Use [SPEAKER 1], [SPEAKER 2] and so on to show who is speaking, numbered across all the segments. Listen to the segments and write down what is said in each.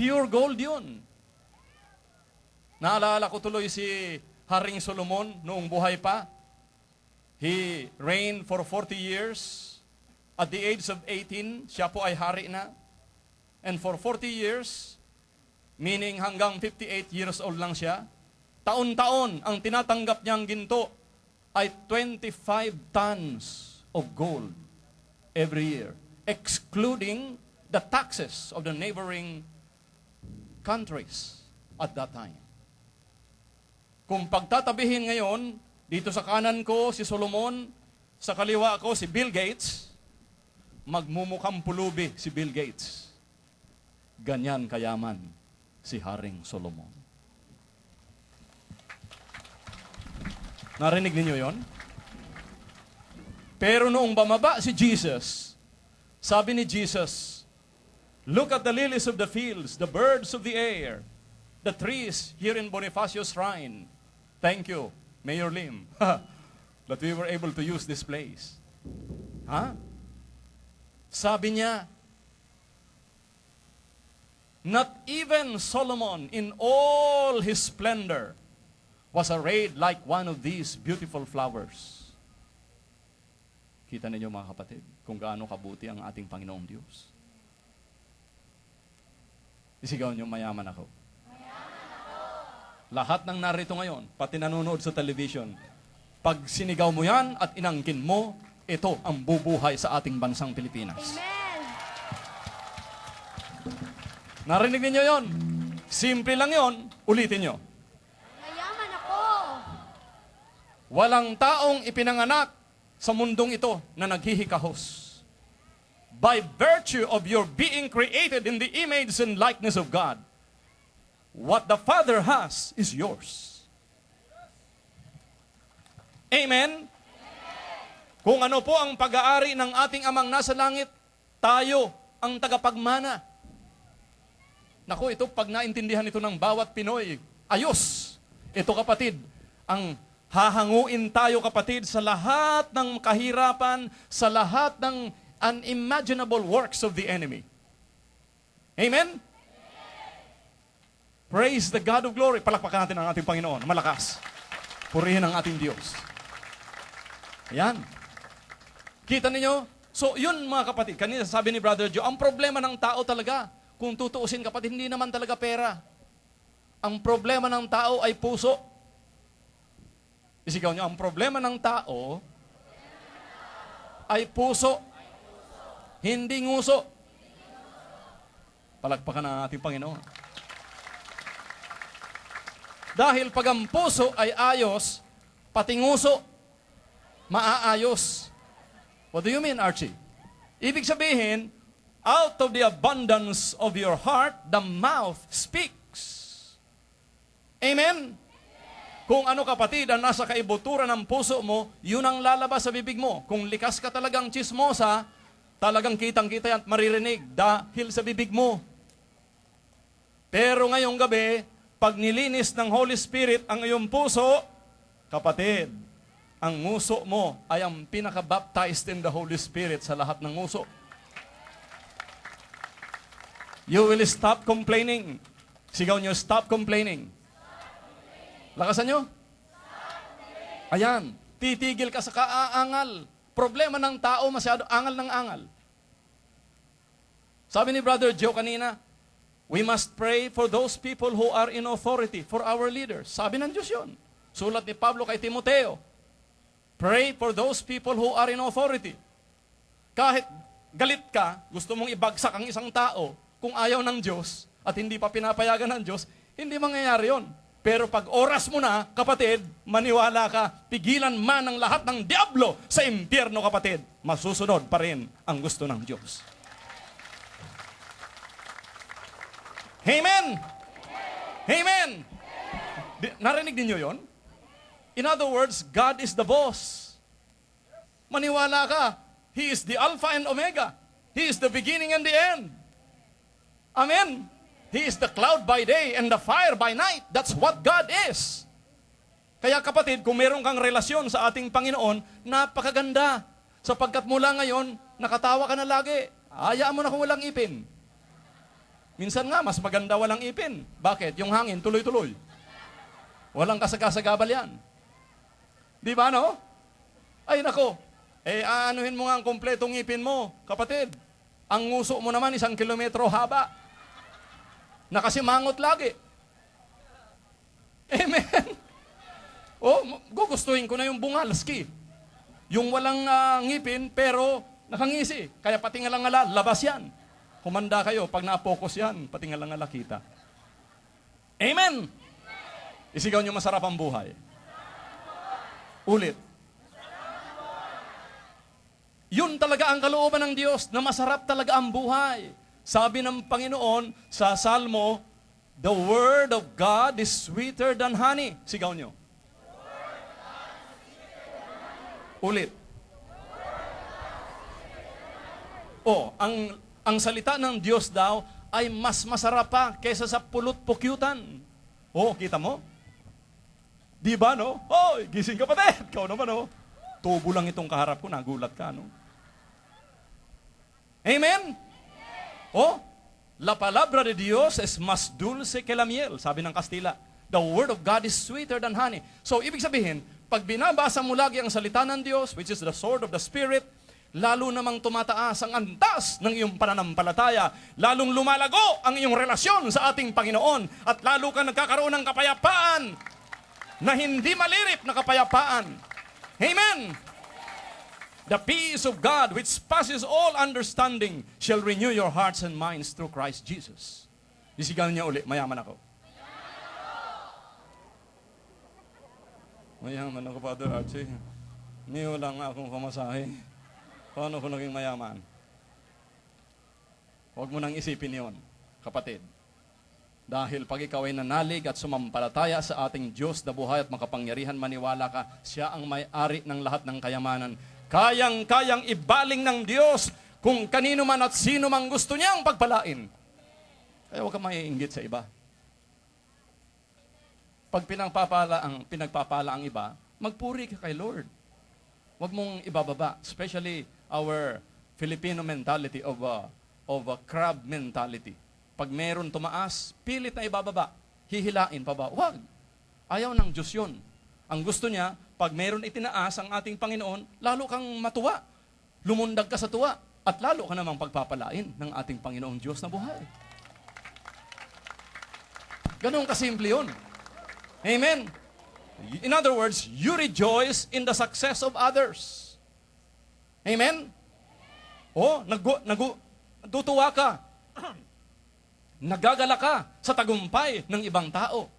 [SPEAKER 1] Pure gold yun. Naalala ko tuloy si Haring Solomon noong buhay pa. He reigned for 40 years. At the age of 18, siya po ay hari na. And for 40 years, meaning hanggang 58 years old lang siya, taon-taon ang tinatanggap niyang ginto ay 25 tons of gold every year, excluding the taxes of the neighboring countries at that time. Kung pagtatabihin ngayon, dito sa kanan ko si Solomon, sa kaliwa ko si Bill Gates, magmumukhang pulubi si Bill Gates. Ganyan kayaman si Haring Solomon. Narinig ninyo yon? Pero noong bumaba si Jesus, sabi ni Jesus, "Look at the lilies of the fields, the birds of the air, the trees here in Bonifacio Shrine." Thank you, Mayor Lim, that we were able to use this place. Ha? Sabi niya, not even Solomon in all his splendor was arrayed like one of these beautiful flowers. Kita ninyo mga kapatid, kung gaano kabuti ang ating Panginoong Diyos. Isigaw niyo, mayaman ako. Lahat ng narito ngayon, pati nanonood sa television, pag sinigaw mo yan at inangkin mo, ito ang bubuhay sa ating bansang Pilipinas.
[SPEAKER 2] Amen.
[SPEAKER 1] Narinig ninyo yon? Simple lang yon, ulitin nyo.
[SPEAKER 2] Mayaman ako.
[SPEAKER 1] Walang taong ipinanganak sa mundong ito na naghihikahos. By virtue of your being created in the image and likeness of God, what the Father has is yours. Amen? Kung ano po ang pag-aari ng ating amang nasa langit, tayo ang tagapagmana. Naku, ito pag naintindihan ito ng bawat Pinoy, ayos. Ito kapatid, ang hahanguin tayo kapatid sa lahat ng kahirapan, sa lahat ng unimaginable works of the enemy. Amen? Praise the God of glory. Palakpakan natin ang ating Panginoon. Malakas. Purihin ang ating Diyos. Ayan. Kita ninyo? So, yun mga kapatid. Kanina sabi ni Brother Joe, ang problema ng tao talaga, kung tutuusin kapatid, hindi naman talaga pera. Ang problema ng tao ay puso. Isigaw nyo, ang problema ng tao ay puso. Hindi nguso. Palakpakan ang ating Panginoon. Dahil pag ang puso ay ayos, pati nguso, maaayos. What do you mean, Archie? Ibig sabihin, out of the abundance of your heart, the mouth speaks. Amen? Kung ano kapatid ang nasa kaibuturan ng puso mo, yun ang lalabas sa bibig mo. Kung likas ka talagang chismosa, talagang kitang-kita yan at maririnig dahil sa bibig mo. Pero ngayong gabi, pag nilinis ng Holy Spirit ang iyong puso, kapatid, ang nguso mo ay ang pinaka-baptized in the Holy Spirit sa lahat ng nguso. You will stop complaining. Sigaw nyo, stop complaining. Lakasan nyo? Ayan, titigil ka sa kaaangal. Problema ng tao, masyado angal ng angal. Sabi ni Brother Joe kanina, we must pray for those people who are in authority, for our leaders. Sabi ng Diyos yun. Sulat ni Pablo kay Timoteo, pray for those people who are in authority. Kahit galit ka, gusto mong ibagsak ang isang tao, kung ayaw ng Diyos at hindi pa pinapayagan ng Diyos, hindi mangyayari yon. Pero pag oras mo na, kapatid, maniwala ka, pigilan man ang lahat ng diablo sa impyerno, kapatid, masusunod pa rin ang gusto ng Diyos. Amen! Amen! Narinig ninyo yon? In other words, God is the boss. Maniwala ka, He is the Alpha and Omega. He is the beginning and the end. Amen? He is the cloud by day and the fire by night. That's what God is. Kaya kapatid, kung meron kang relasyon sa ating Panginoon, napakaganda. Sapagkat mula ngayon, nakatawa ka na lagi. Hayaan mo na kung walang ipin. Minsan nga, mas maganda walang ipin. Bakit? Yung hangin, tuloy-tuloy. Walang kasagasagabal yan. Di ba, no? Ay, nako. Aanuhin mo nga ang kompletong ipin mo, kapatid. Ang nguso mo naman, 1 kilometro haba. Nakasimangot lagi. Amen. Gugustuhin ko na yung bungalski. Yung walang ngipin, pero nakangisi. Kaya pati nga lang labas yan. Humanda kayo, pag na-focus yan, pati nga lang kita. Amen! Isigaw nyo, masarap ang buhay. Ulit. Yun talaga ang kalooban ng Diyos, na masarap talaga ang buhay. Sabi ng Panginoon sa Salmo, the word of God is sweeter than honey. Sigaw nyo. Ulit. Ang salita ng Diyos daw ay mas masarap pa kaysa sa pulot-pukyutan. Kita mo? Di ba, no? Gising kapatid. Ikaw naman, no? Tubo lang itong kaharap ko, nagulat ka, no? Amen? La palabra de Dios es más dulce que la miel, sabi ng Kastila. The word of God is sweeter than honey. So, ibig sabihin, pag binabasa mo lagi ang salita ng Diyos, which is the sword of the Spirit, lalo namang tumataas ang antas ng iyong pananampalataya, lalong lumalago ang iyong relasyon sa ating Panginoon, at lalo ka nagkakaroon ng kapayapaan na hindi malirip na kapayapaan. Amen! The peace of God, which passes all understanding, shall renew your hearts and minds through Christ Jesus. Isigaw niya uli, mayaman ako. Mayaman ako, Father Archie. Niyo lang akong pamasahe. Paano ko naging mayaman? Huwag mo nang isipin yon, kapatid. Dahil pag ikaw ay nanalig at sumampalataya sa ating Diyos na buhay at makapangyarihan, maniwala ka, siya ang may-ari ng lahat ng kayamanan. Kayang-kayang ibaling ng Diyos kung kanino man at sino man gusto niyang pagpalain. Kaya huwag ka maiinggit sa iba. Pag pinagpapala ang iba, magpuri ka kay Lord. Huwag mong ibababa, especially our Filipino mentality of a crab mentality. Pag meron tumaas, pilit na ibababa, hihilain pa ba? Huwag. Ayaw ng Diyos yun. Ang gusto niya, pag meron itinaas ang ating Panginoon, lalo kang matuwa. Lumundag ka sa tuwa. At lalo ka namang pagpapalain ng ating Panginoong Diyos na buhay. Ganun kasimple yun. Amen. In other words, you rejoice in the success of others. Amen? Natutuwa ka. Nagagala ka sa tagumpay ng ibang tao.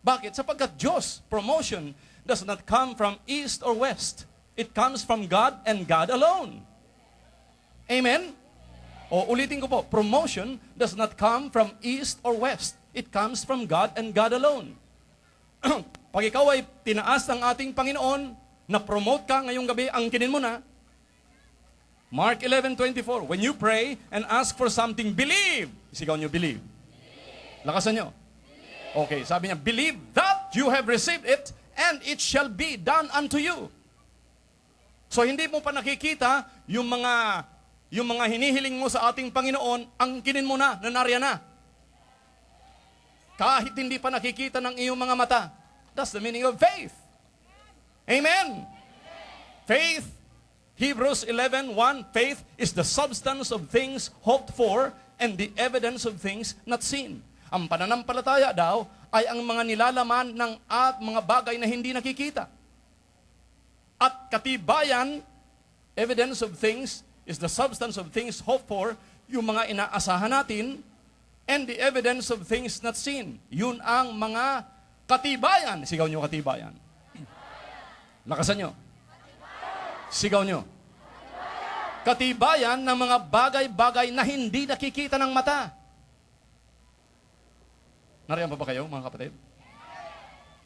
[SPEAKER 1] Bakit? Sapagkat Diyos, promotion does not come from east or west. It comes from God and God alone. Amen? Ulitin ko po, promotion does not come from east or west. It comes from God and God alone. Pag ikaw ay tinaas ng ating Panginoon, na-promote ka ngayong gabi, angkinin mo na. Mark 11:24, when you pray and ask for something, believe. Sigaw nyo, believe. Lakasan nyo. Okay, sabi niya, believe that you have received it and it shall be done unto you. So hindi mo pa nakikita yung mga hinihiling mo sa ating Panginoon, angkinin mo na nariyan na. Kahit hindi pa nakikita ng iyong mga mata. That's the meaning of faith. Amen. Faith, Hebrews 11:1, faith is the substance of things hoped for and the evidence of things not seen. Ang pananampalataya daw ay ang mga nilalaman ng mga bagay na hindi nakikita. At katibayan, evidence of things is the substance of things hoped for, yung mga inaasahan natin, and the evidence of things not seen. Yun ang mga katibayan. Sigaw nyo, katibayan. Lakasan nyo. Sigaw nyo. Katibayan ng mga bagay-bagay na hindi nakikita ng mata. Nariyan pa ba kayo, mga kapatid?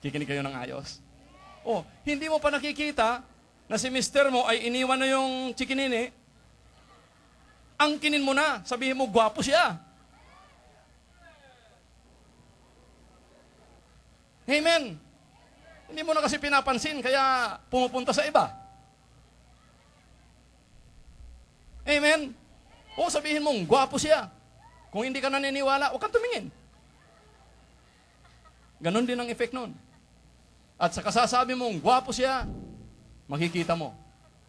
[SPEAKER 1] Kikinig kayo ng ayos? Hindi mo pa nakikita na si mister mo ay iniwan na yung chikinini. Angkinin mo na. Sabihin mo, gwapo siya. Amen. Hindi mo na kasi pinapansin, kaya pumupunta sa iba. Amen. Sabihin mong, gwapo siya. Kung hindi ka naniniwala, huwag kang tumingin. Ganon din ang effect nun. At sa kasasabi mong, gwapo siya, makikita mo,